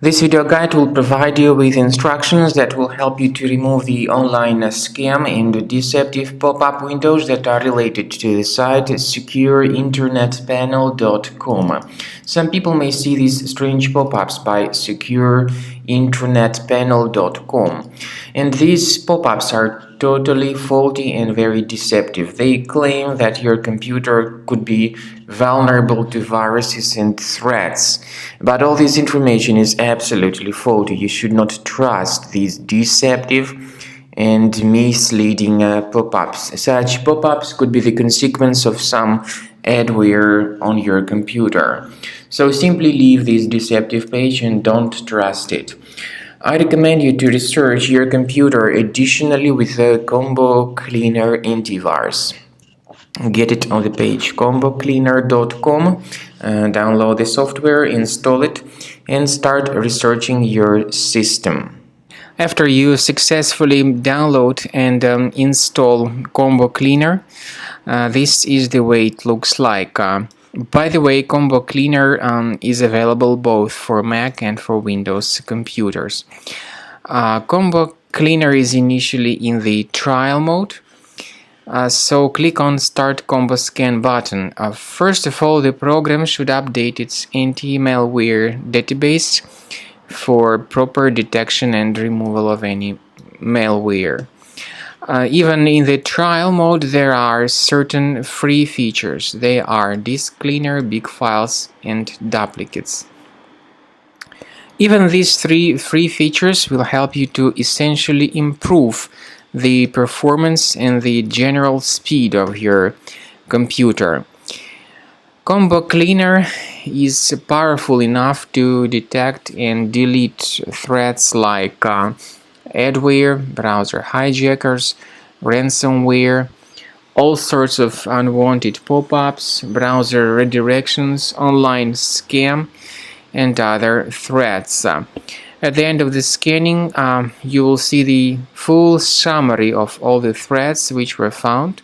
This video guide will provide you with instructions that will help you to remove the online scam and deceptive pop-up windows that are related to the site secureinternetpanel.com. Some people may see these strange pop-ups by secureinternetpanel.com, and these pop-ups are totally faulty and very deceptive. They claim that your computer could be vulnerable to viruses and threats, but all this information is absolutely faulty. You should not trust these deceptive and misleading pop-ups. Such pop-ups could be the consequence of some adware on your computer. So simply leave this deceptive page and don't trust it. I recommend you to research your computer additionally with the Combo Cleaner antivirus. Get it on the page combocleaner.com, download the software, install it, and start researching your system. After you successfully download and install Combo Cleaner, this is the way it looks like. By the way, Combo Cleaner is available both for Mac and for Windows computers. Combo Cleaner is initially in the trial mode. So click on Start Combo Scan button. First of all, the program should update its anti-malware database for proper detection and removal of any malware. Even in the trial mode, there are certain free features. They are Disk Cleaner, Big Files, and Duplicates. Even these three free features will help you to essentially improve the performance and the general speed of your computer. Combo Cleaner is powerful enough to detect and delete threats like adware, browser hijackers, ransomware, all sorts of unwanted pop-ups, browser redirections, online scam, and other threats. At the end of the scanning, you will see the full summary of all the threats which were found.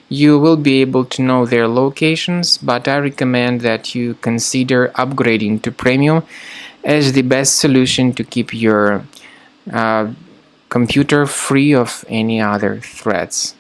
You will be able to know their locations, but I recommend that you consider upgrading to Premium as the best solution to keep your computer free of any other threats.